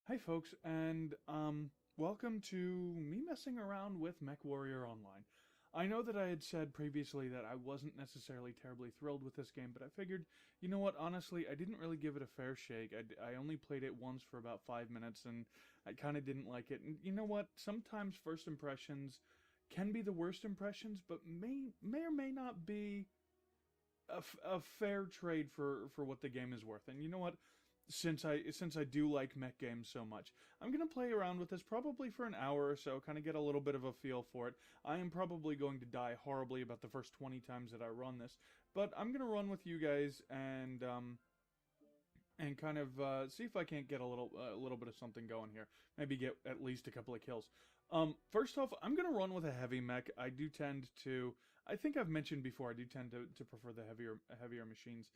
Hi folks, and welcome to me messing around with Mechwarrior Online. I know that I had said previously that I wasn't necessarily terribly thrilled with this game, but I figured, you know what, honestly, I didn't really give it a fair shake. I only played it once for about 5 minutes, and I kind of didn't like it. And you know what, sometimes first impressions can be the worst impressions, but may or may not be a fair trade for what the game is worth. And you know what? Since I do like mech games so much, I'm gonna play around with this probably for an hour or so, kind of get a little bit of a feel for it. I am probably going to die horribly about the first 20 times that I run this, but I'm gonna run with you guys and kind of see if I can't get a little bit of something going here. Maybe get at least a couple of kills. First off, I'm gonna run with a heavy mech. I do tend to. I think I've mentioned before. I do tend to prefer the heavier machines.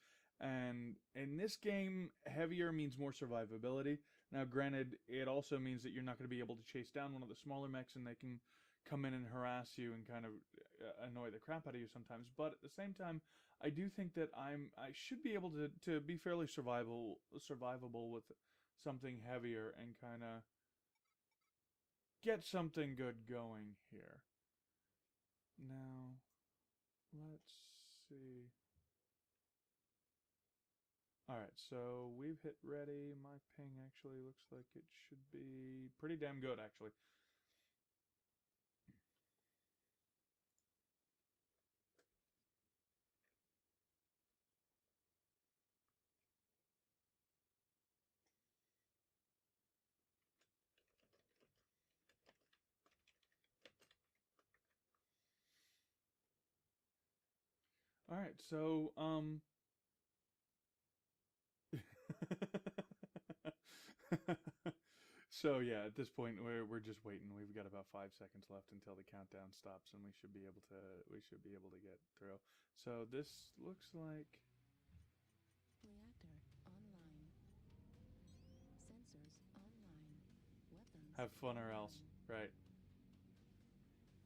And in this game, heavier means more survivability. Now, granted, it also means that you're not going to be able to chase down one of the smaller mechs, and they can come in and harass you and kind of annoy the crap out of you sometimes. But at the same time, I do think that I should be able to be fairly survivable with something heavier and kind of get something good going here. Now, let's see. Alright, so we've hit ready. My ping actually looks like it should be pretty damn good, actually. Alright, so, so yeah, at this point we're just waiting. We've got about 5 seconds left until the countdown stops, and we should be able to get through. So this looks like Reactor online. Sensors online. Weapons have fun or else, online. right?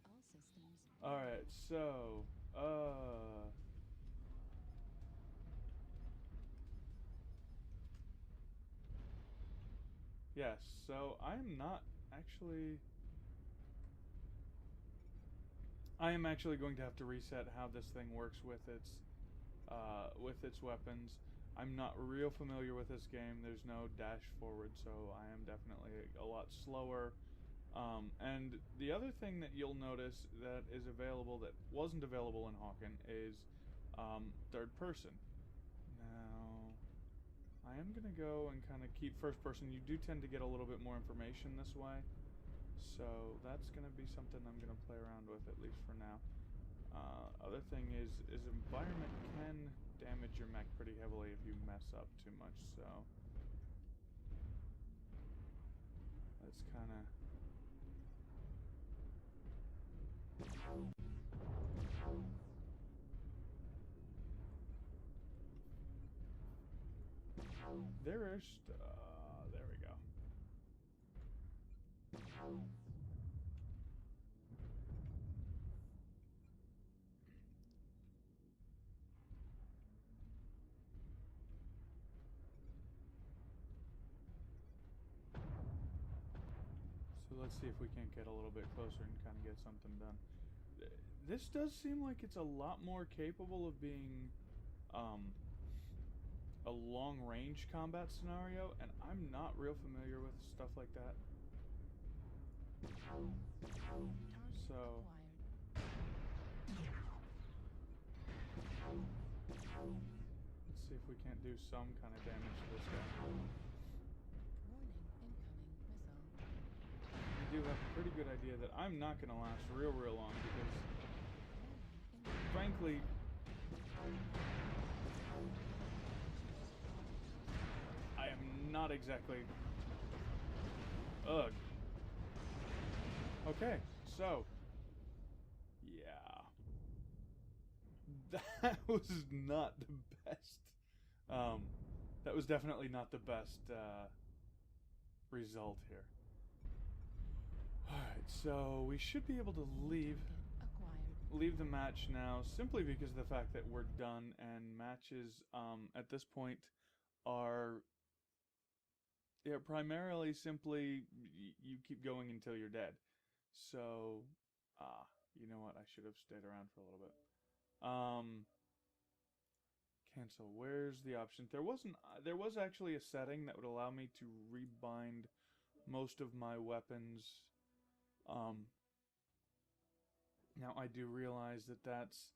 All systems Alright, online. so, yes, so I'm not actually. I am actually going to have to reset how this thing works with its weapons. I'm not real familiar with this game. There's no dash forward, so I am definitely a lot slower. And the other thing that you'll notice that is available that wasn't available in Hawken is third person. Now, I am going to go and kind of keep first person. You do tend to get a little bit more information this way. So that's going to be something I'm going to play around with, at least for now. Other thing is environment can damage your mech pretty heavily if you mess up too much, so that's kind of. There we go. So let's see if we can't get a little bit closer and kind of get something done. This does seem like it's a lot more capable of being um, a long-range combat scenario, and I'm not real familiar with stuff like that. Target So, let's see if we can't do some kind of damage to this guy. warning. Incoming missile. I do have a pretty good idea that I'm not going to last real long because, Warning. frankly, I am not exactly. Ugh. Okay, so yeah, that was not the best. Um, that was definitely not the best result here. All right, so we should be able to leave Acquired. the match now, simply because of the fact that we're done, and matches at this point are Yeah, primarily simply you keep going until you're dead. So, you know what? I should have stayed around for a little bit. Cancel. Where's the option? There wasn't. There was actually a setting that would allow me to rebind most of my weapons. Um, Now I do realize that that's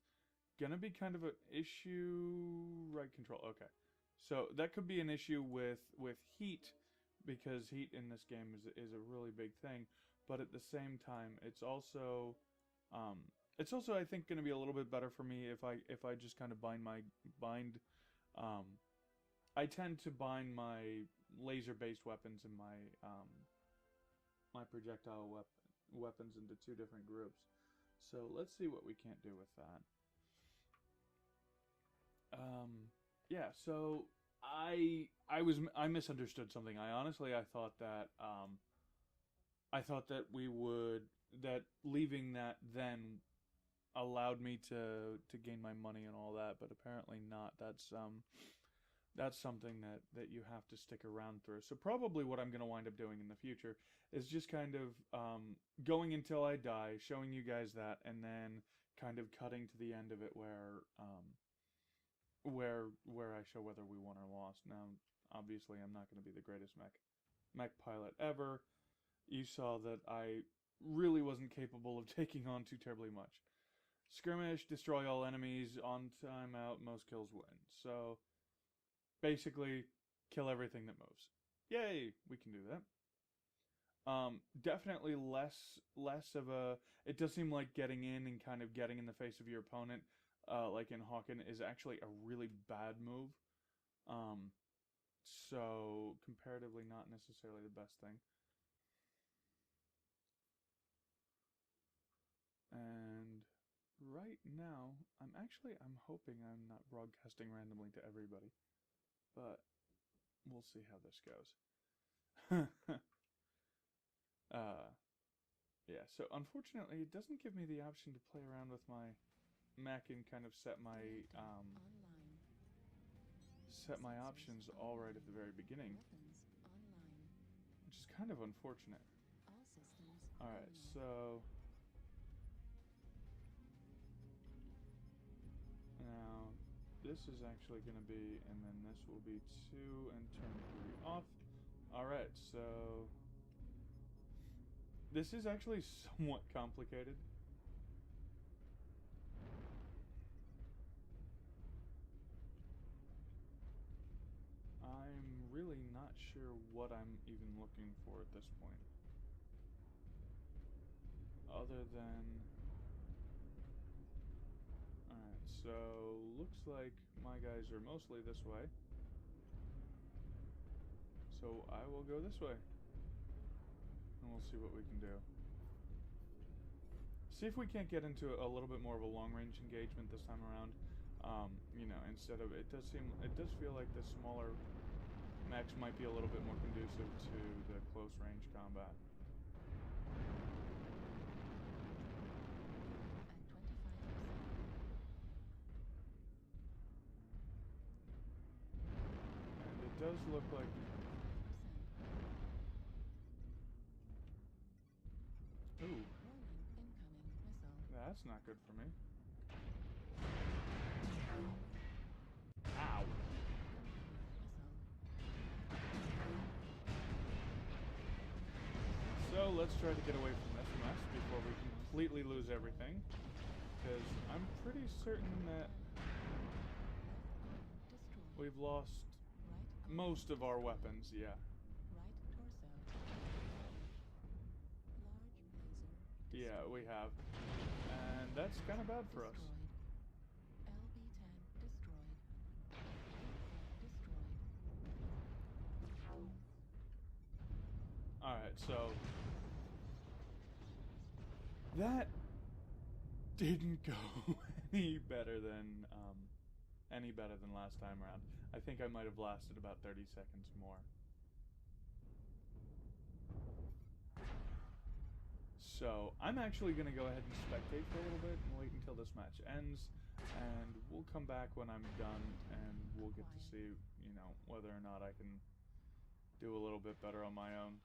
gonna be kind of an issue. Right control. Okay, so that could be an issue with heat because heat in this game is a really big thing. But at the same time, um, it's also I think gonna be a little bit better for me if I just kind of bind. Um, I tend to bind my laser based weapons and my projectile weapons into two different groups. So let's see what we can't do with that. Yeah. So I misunderstood something. I thought that we would that leaving that then allowed me to gain my money and all that, but apparently not. That's something that you have to stick around through. So probably what I'm going to wind up doing in the future is just kind of going until I die, showing you guys that, and then kind of cutting to the end of it where I show whether we won or lost. Now, obviously, I'm not going to be the greatest mech pilot ever. You saw that I really wasn't capable of taking on too terribly much. Skirmish, destroy all enemies, on timeout, most kills win. So basically, kill everything that moves. Yay, we can do that. Definitely less of a. It does seem like getting in and kind of getting in the face of your opponent, like in Hawken, is actually a really bad move. So comparatively, not necessarily the best thing. And right now, I'm hoping I'm not broadcasting randomly to everybody, but we'll see how this goes. Yeah, so unfortunately it doesn't give me the option to play around with my Mech and kind of set my options all right at the very beginning, which is kind of unfortunate. Alright, so now this is actually going to be, and then this will be 2 and turn 3 off. Alright, so this is actually somewhat complicated. I'm really not sure what I'm even looking for at this point. Other than... Alright, so looks like my guys are mostly this way. So I will go this way. And we'll see what we can do. See if we can't get into a little bit more of a long-range engagement this time around. You know, instead of... It does feel like the smaller mechs might be a little bit more conducive to the close-range combat. And it does look like... Ooh. That's not good for me. Ow. So let's try to get away from this mess before we completely lose everything. Because I'm pretty certain that we've lost most of our weapons, yeah. Yeah, we have. And that's kind of bad for us. Alright, so that didn't go any better than last time around. I think I might have lasted about 30 seconds more. So I'm actually going to go ahead and spectate for a little bit and wait until this match ends, and we'll come back when I'm done, and we'll get to see, you know, whether or not I can do a little bit better on my own.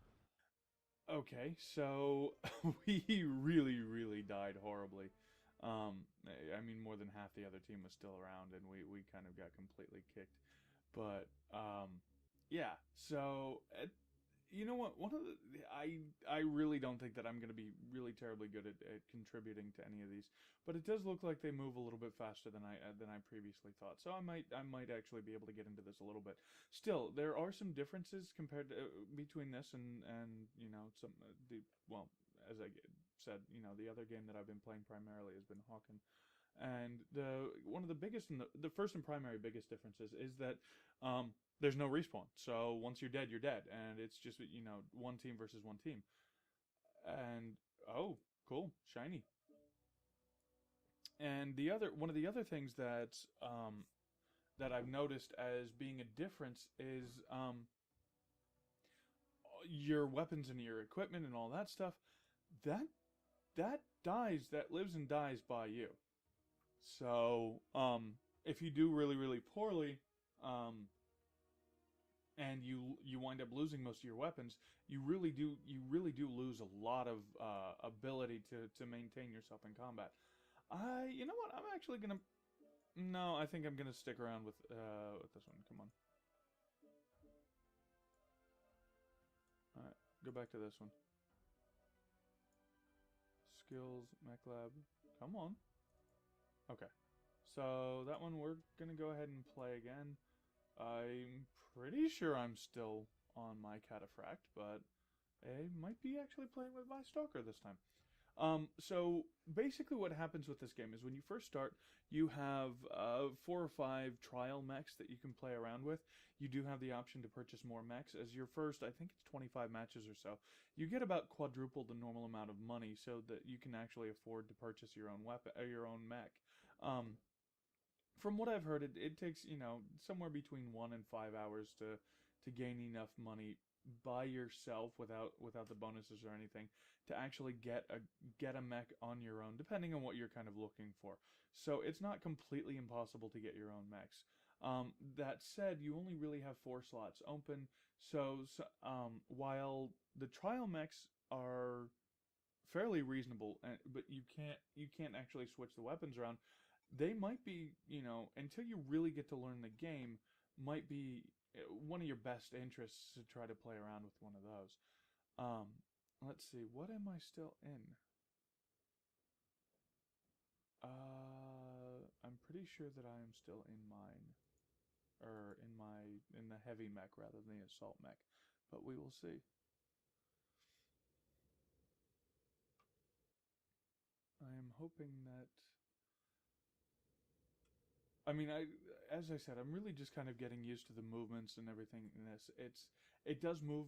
Okay, so we really, really died horribly. I mean, more than half the other team was still around, and we kind of got completely kicked. But yeah. So you know what? One of the I really don't think that I'm going to be really terribly good at contributing to any of these, but it does look like they move a little bit faster than I previously thought. So I might actually be able to get into this a little bit. Still, there are some differences compared to between this and you know some the well as I said, you know, the other game that I've been playing primarily has been Hawken. And the one of the biggest and the first and primary biggest differences is that there's no respawn. So once you're dead, you're dead, and it's just, you know, one team versus one team. And oh, cool, shiny. And the other one of the other things that I've noticed as being a difference is your weapons and your equipment and all that stuff. That that lives and dies by you. So if you do really really poorly, and you wind up losing most of your weapons, you really do lose a lot of ability to maintain yourself in combat. You know what? I'm actually gonna. No, I think I'm gonna stick around with this one. Come on. All right, go back to this one. Skills, Mech Lab. Come on. Okay. So that one we're gonna go ahead and play again. I'm pretty sure I'm still on my cataphract, but I might be actually playing with my stalker this time. So basically what happens with this game is when you first start, you have 4 or 5 trial mechs that you can play around with. You do have the option to purchase more mechs. As your first, I think it's 25 matches or so, you get about quadruple the normal amount of money so that you can actually afford to purchase your own weapon, your own mech. From what I've heard, it takes, you know, somewhere between 1 and 5 hours to gain enough money by yourself without the bonuses or anything to actually get a mech on your own, depending on what you're kind of looking for. So it's not completely impossible to get your own mechs. That said, you only really have 4 slots open. So while the trial mechs are fairly reasonable, but you can't actually switch the weapons around. They might be, you know, until you really get to learn the game, might be one of your best interests to try to play around with one of those. Let's see, what am I still in? I'm pretty sure that I am still in mine, or in the heavy mech rather than the assault mech, but we will see. I am hoping that. I mean, as I said, I'm really just kind of getting used to the movements and everything in this. It does move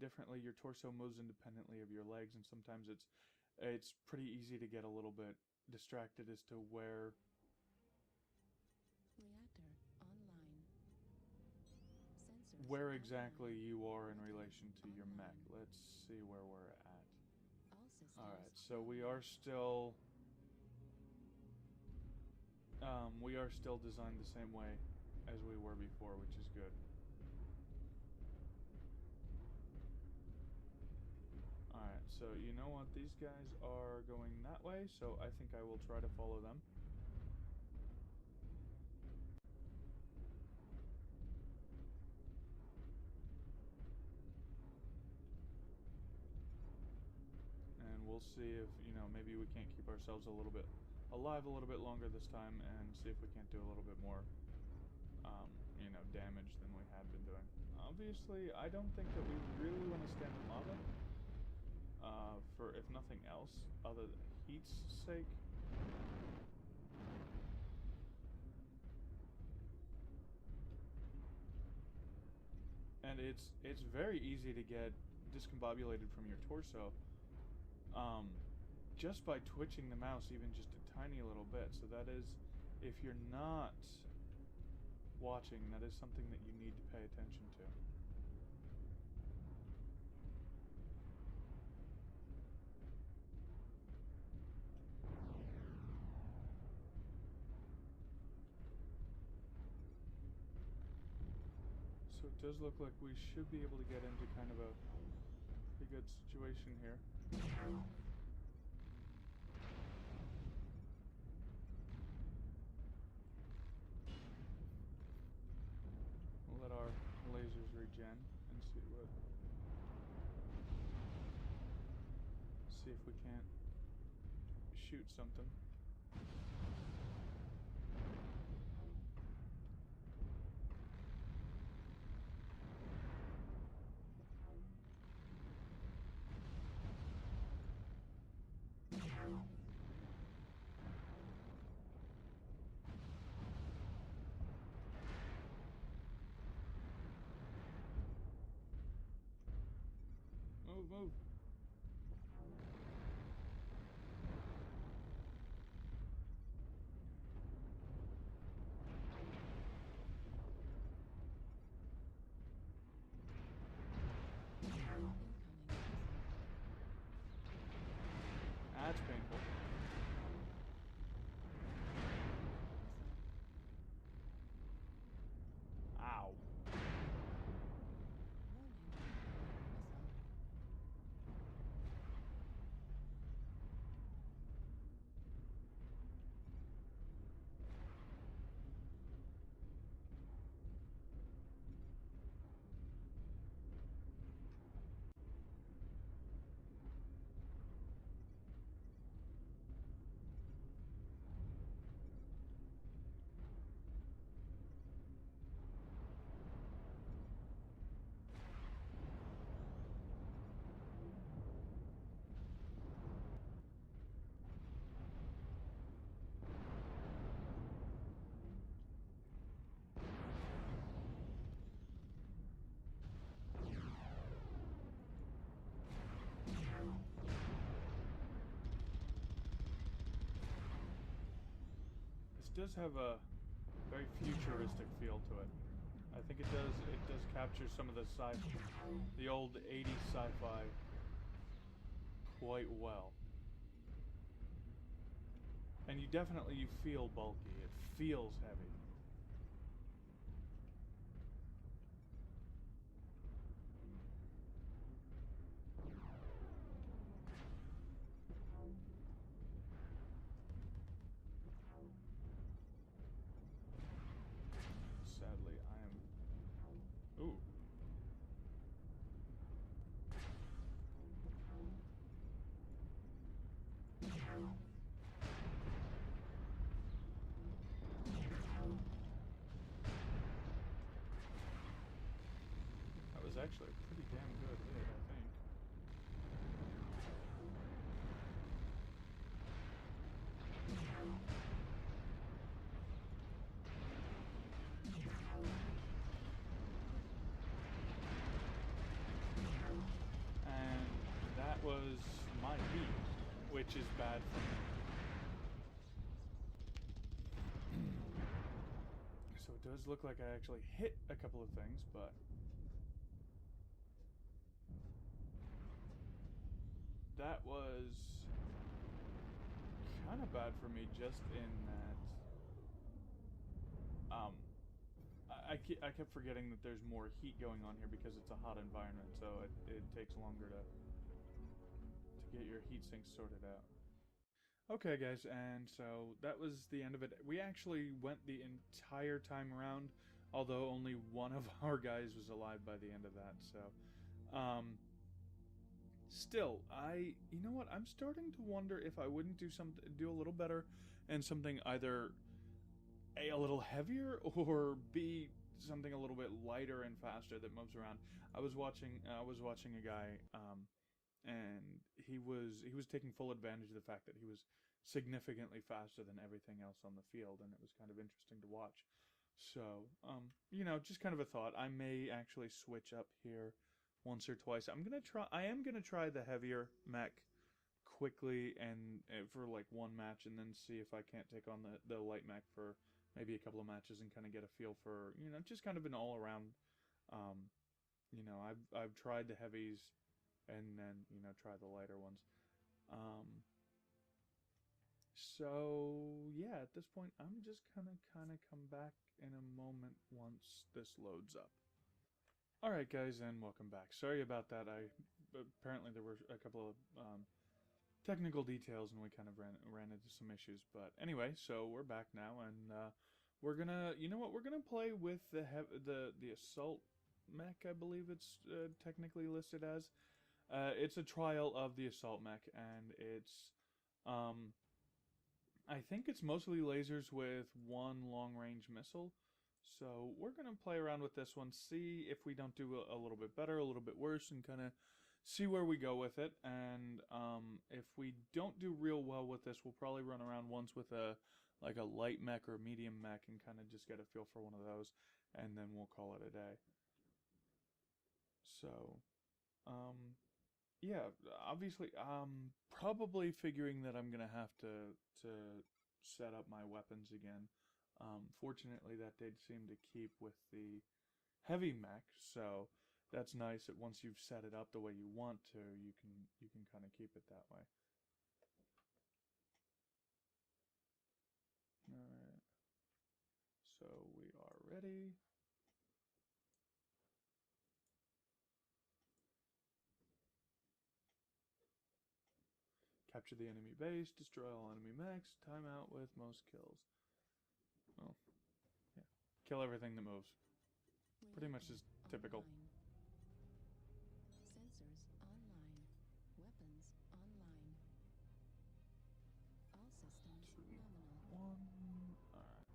differently. Your torso moves independently of your legs, and sometimes it's pretty easy to get a little bit distracted as to where Reactor online. Sensors where exactly online. you are in relation to your Online. mech. Let's see where we're at. All systems. All right, so we are still designed the same way as we were before, which is good. Alright, so you know what? These guys are going that way, so I think I will try to follow them. And we'll see if, you know, maybe we can't keep ourselves a little bit alive a little bit longer this time, and see if we can't do a little bit more, you know, damage than we had been doing. Obviously, I don't think that we really want to stand in lava, for if nothing else, other than heat's sake. And it's very easy to get discombobulated from your torso, just by twitching the mouse even just a tiny little bit. So that is, if you're not watching, that is something that you need to pay attention to. So So it does look like we should be able to get into kind of a pretty good situation here. We'll let our lasers regen and see if we can't shoot something. Move, move. Incoming That's painful. Ow. Does have a very futuristic feel to it. I think it does capture some of the old 80s sci-fi quite well. And you feel bulky. It feels heavy. Sadly, I am... Ooh. That was actually a pretty damn good hit, I think. And that was my heat, which is bad for me. So it does look like I actually hit a couple of things, but that was kind of bad for me just in that I kept forgetting that there's more heat going on here because it's a hot environment, so it takes longer to get your heat sinks sorted out. Okay, guys, and so that was the end of it. We actually went the entire time around, although only one of our guys was alive by the end of that. So, still, you know what? I'm starting to wonder if I wouldn't do a little better, and something either A, a little heavier, or B, something a little bit lighter and faster that moves around. I was watching a guy, and he was taking full advantage of the fact that he was significantly faster than everything else on the field, and it was kind of interesting to watch. So, just kind of a thought. I may actually switch up here once or twice. I am gonna try the heavier mech quickly and for like one match, and then see if I can't take on the light mech for maybe a couple of matches and kind of get a feel for just kind of an all around. I've tried the heavies and then try the lighter ones. So yeah, at this point I'm just gonna kind of come back in a moment once this loads up. Alright guys, and welcome back. Sorry about that. Apparently there were a couple of technical details and we kind of ran into some issues. But anyway, so we're back now, and we're gonna, you know what, we're gonna play with the assault mech, I believe it's technically listed as. It's a trial of the assault mech, and it's I think it's mostly lasers with one long-range missile. So we're going to play around with this one, see if we don't do a little bit better, a little bit worse, and kind of see where we go with it. And if we don't do real well with this, we'll probably run around once with a light mech or medium mech and kind of just get a feel for one of those, and then we'll call it a day. So, yeah, obviously, probably figuring that I'm gonna have to set up my weapons again. Fortunately, that did seem to keep with the heavy mech, so that's nice that once you've set it up the way you want to, you can kind of keep it that way. All right, so we are ready. Capture the enemy base, destroy all enemy mechs, time out with most kills. Well, yeah. Kill everything that moves. Pretty much just typical. Sensors online. Weapons online. All systems nominal. 1. Alright.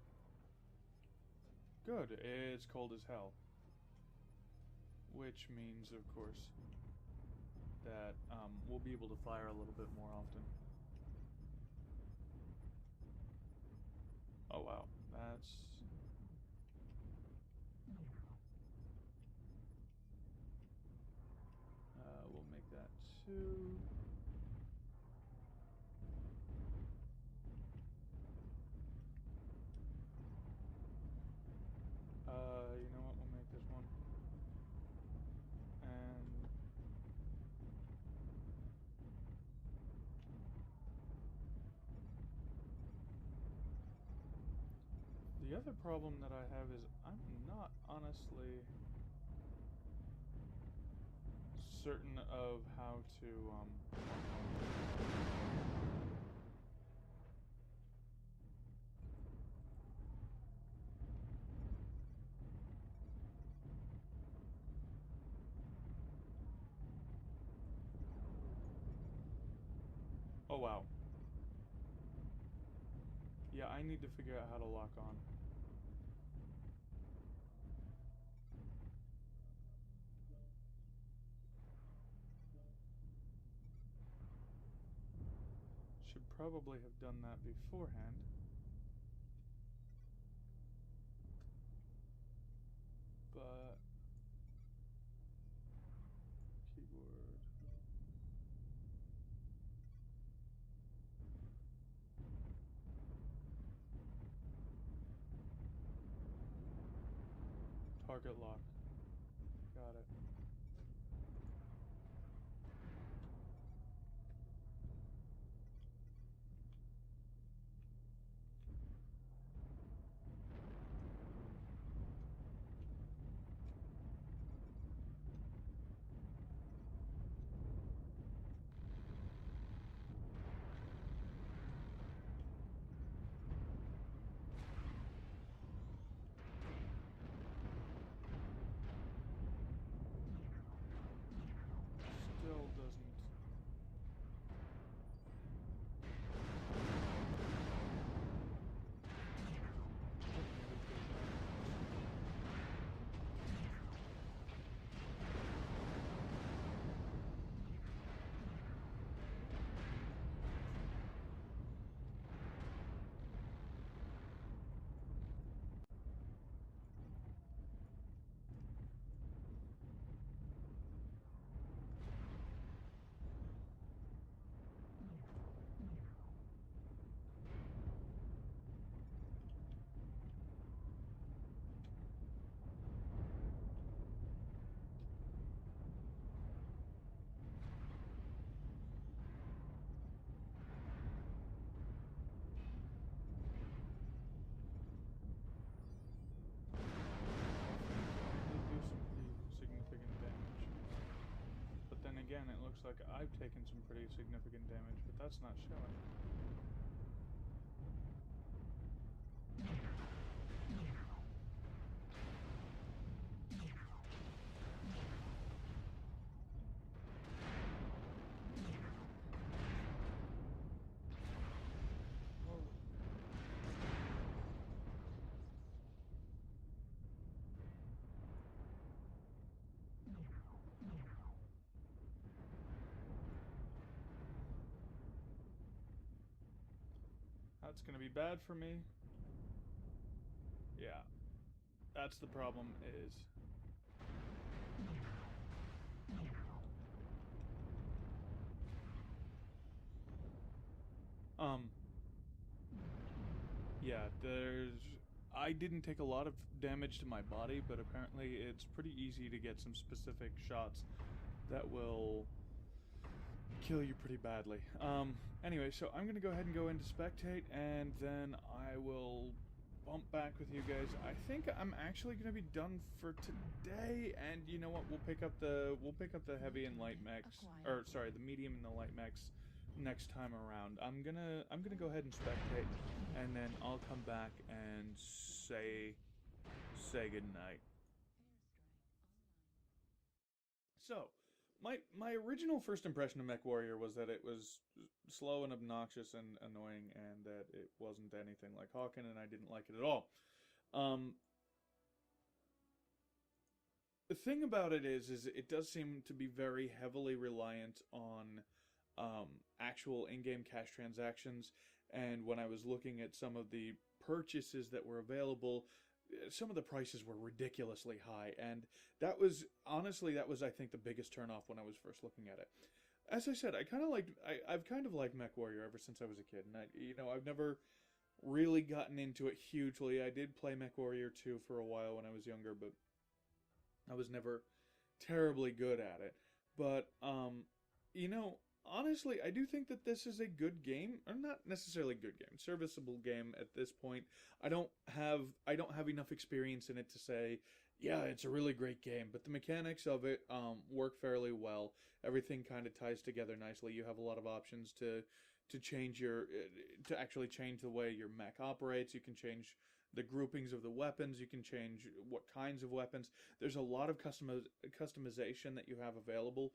Good. It's cold as hell. Which means, of course, that we'll be able to fire a little bit more often. Oh wow, that's... we'll make that 2. You know what, we'll make this 1. And... the other problem that I have is I'm not honestly certain of how to oh wow. Yeah, I need to figure out how to lock on. Should probably have done that beforehand. But... keyboard... target lock. Got it. looks like I've taken some pretty significant damage, but that's not showing. That's gonna be bad for me. Yeah, that's the problem is... Um, yeah, I didn't take a lot of damage to my body, but apparently it's pretty easy to get some specific shots that will kill you pretty badly. Anyway, so I'm gonna go ahead and go into spectate, and then I will bump back with you guys. I think I'm actually gonna be done for today, and you know what? We'll pick up the heavy and light mechs, or sorry, the medium and the light mechs next time around. I'm gonna go ahead and spectate, and then I'll come back and say goodnight. So, my original first impression of Mechwarrior was that it was slow and obnoxious and annoying, and that it wasn't anything like Hawken, and I didn't like it at all. The thing about it is it does seem to be very heavily reliant on actual in-game cash transactions, and when I was looking at some of the purchases that were available, some of the prices were ridiculously high, and that was I think the biggest turnoff when I was first looking at it. As I said, I've kind of liked Mechwarrior ever since I was a kid, and I've never really gotten into it hugely. I did play Mechwarrior 2 for a while when I was younger, but I was never terribly good at it. But honestly, I do think that this is a good game, or not necessarily a good game, serviceable game at this point. I don't have enough experience in it to say, yeah, it's a really great game, but the mechanics of it work fairly well. Everything kind of ties together nicely. You have a lot of options to actually change the way your mech operates. You can change the groupings of the weapons. You can change what kinds of weapons. There's a lot of customization that you have available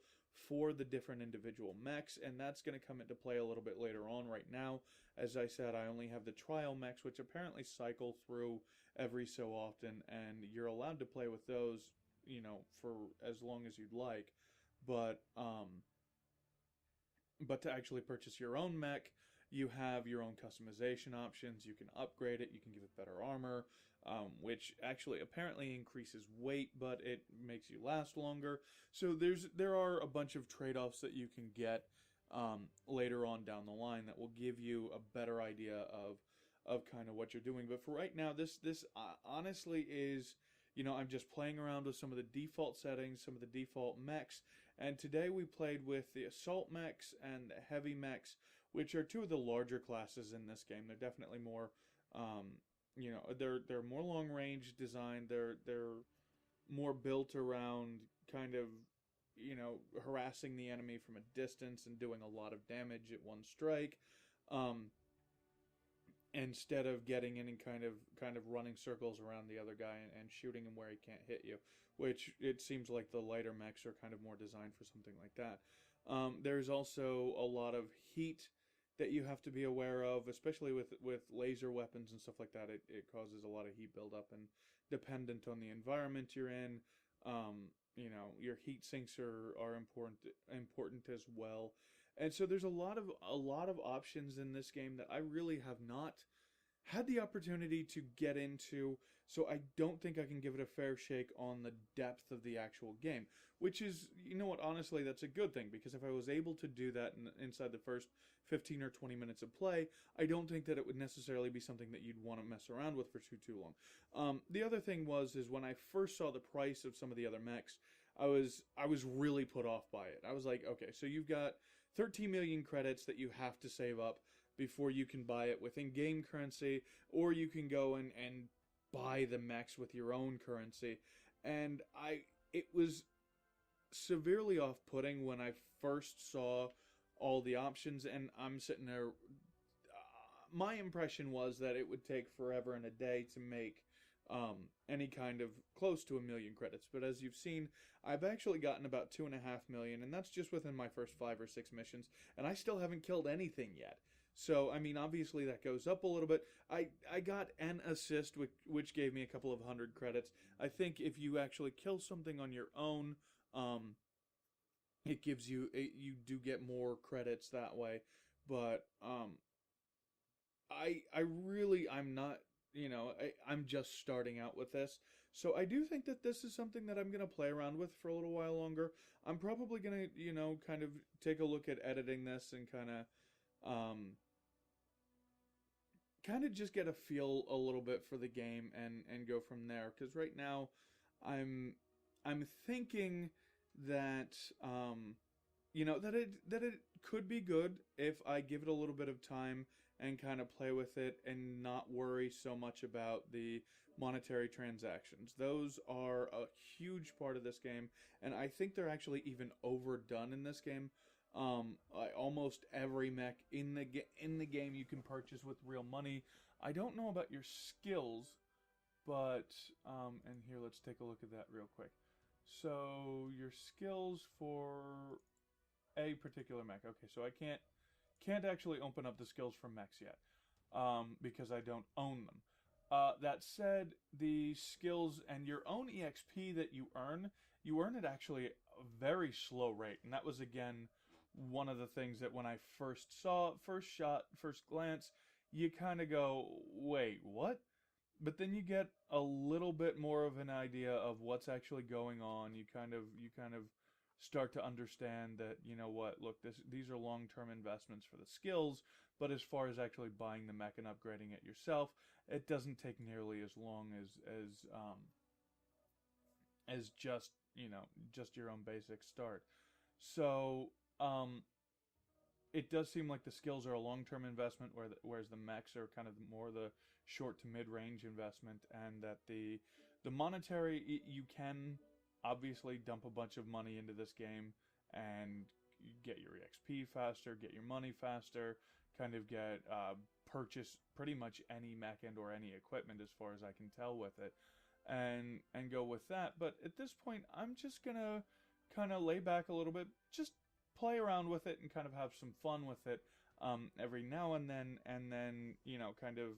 for the different individual mechs, and that's going to come into play a little bit later on. Right now, as I said, I only have the trial mechs, which apparently cycle through every so often, and you're allowed to play with those, for as long as you'd like. But to actually purchase your own mech, you have your own customization options. You can upgrade it. You can give it better armor, which actually apparently increases weight, but it makes you last longer. So there are a bunch of trade-offs that you can get later on down the line that will give you a better idea of kind of what you're doing. But for right now, this honestly is, I'm just playing around with some of the default settings, some of the default mechs. And today we played with the assault mechs and the heavy mechs, which are two of the larger classes in this game. They're definitely more, they're more long range designed. They're more built around kind of, harassing the enemy from a distance and doing a lot of damage at one strike, instead of getting in and kind of running circles around the other guy and shooting him where he can't hit you, which it seems like the lighter mechs are kind of more designed for something like that. There's also a lot of heat that you have to be aware of, especially with laser weapons and stuff like that. It causes a lot of heat buildup, and dependent on the environment you're in, your heat sinks are important as well. And so there's a lot of options in this game that I really have not had the opportunity to get into, so I don't think I can give it a fair shake on the depth of the actual game, which is, honestly, that's a good thing, because if I was able to do that inside the first 15 or 20 minutes of play, I don't think that it would necessarily be something that you'd want to mess around with for too long. The other thing is when I first saw the price of some of the other mechs, I was really put off by it. I was like, okay, so you've got 13 million credits that you have to save up before you can buy it with in-game currency, or you can go and buy the mechs with your own currency. And it was severely off-putting when I first saw all the options, and I'm sitting there. My impression was that it would take forever and a day to make any kind of close to 1 million credits. But as you've seen, I've actually gotten about 2.5 million, and that's just within my first 5 or 6 missions, and I still haven't killed anything yet. So I mean, obviously that goes up a little bit. I got an assist, which gave me a couple of 100 credits. I think if you actually kill something on your own, um, it gives you you do get more credits that way. But I really I'm not I'm just starting out with this. So I do think that this is something that I'm gonna play around with for a little while longer. I'm probably gonna, kind of take a look at editing this and kind of just get a feel a little bit for the game and go from there. Because right now, I'm I'm thinking that that it could be good if I give it a little bit of time and kind of play with it and not worry so much about the monetary transactions. Those are a huge part of this game, and I think they're actually even overdone in this game. Almost every mech in the game you can purchase with real money. I don't know about your skills, but and here let's take a look at that real quick. So your skills for a particular mech. Okay, so I can't actually open up the skills for mechs yet because I don't own them. That said, the skills and your own EXP that you earn it actually a very slow rate, and that was again one of the things that when I first saw, first glance, you kind of go, wait, what? But then you get a little bit more of an idea of what's actually going on. You kind of start to understand that, you know what, look, these are long-term investments for the skills, but as far as actually buying the mech and upgrading it yourself, it doesn't take nearly as long as just, just your own basic start. So, it does seem like the skills are a long-term investment, whereas the mechs are kind of more the short to mid-range investment, and that the monetary, you can obviously dump a bunch of money into this game and get your EXP faster, get your money faster, kind of get purchase pretty much any mech and or any equipment as far as I can tell with it, and go with that. But at this point, I'm just gonna kind of lay back a little bit, just play around with it and kind of have some fun with it every now and then kind of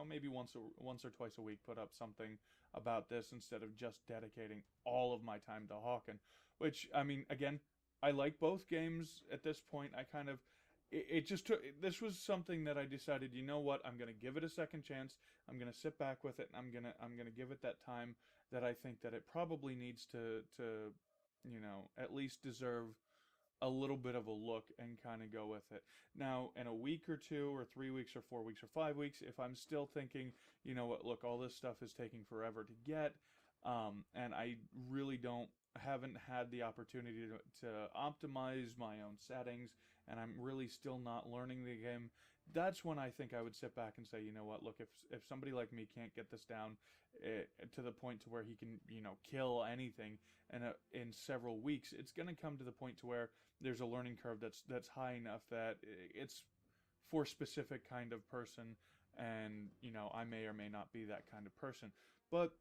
maybe once or twice a week put up something about this instead of just dedicating all of my time to Hawken. Which, I mean, again, I like both games at this point. I kind of it just took, this was something that I decided, you know what, I'm gonna give it a second chance. I'm gonna sit back with it, and I'm gonna give it that time that I think that it probably needs to at least deserve a little bit of a look and kind of go with it. Now, in a week or 2 or 3 weeks or 4 weeks or 5 weeks, if I'm still thinking, you know what, look, all this stuff is taking forever to get, and I really haven't had the opportunity to optimize my own settings, and I'm really still not learning the game, that's when I think I would sit back and say, you know what, look, if somebody like me can't get this down to the point to where he can, kill anything in several weeks, it's going to come to the point to where there's a learning curve that's high enough that it's for specific kind of person, and I may or may not be that kind of person. But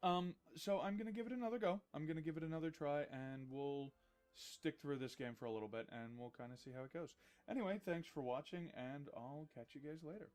so I'm gonna give it another go. I'm gonna give it another try, and we'll stick through this game for a little bit, and we'll kind of see how it goes. Anyway, thanks for watching, and I'll catch you guys later.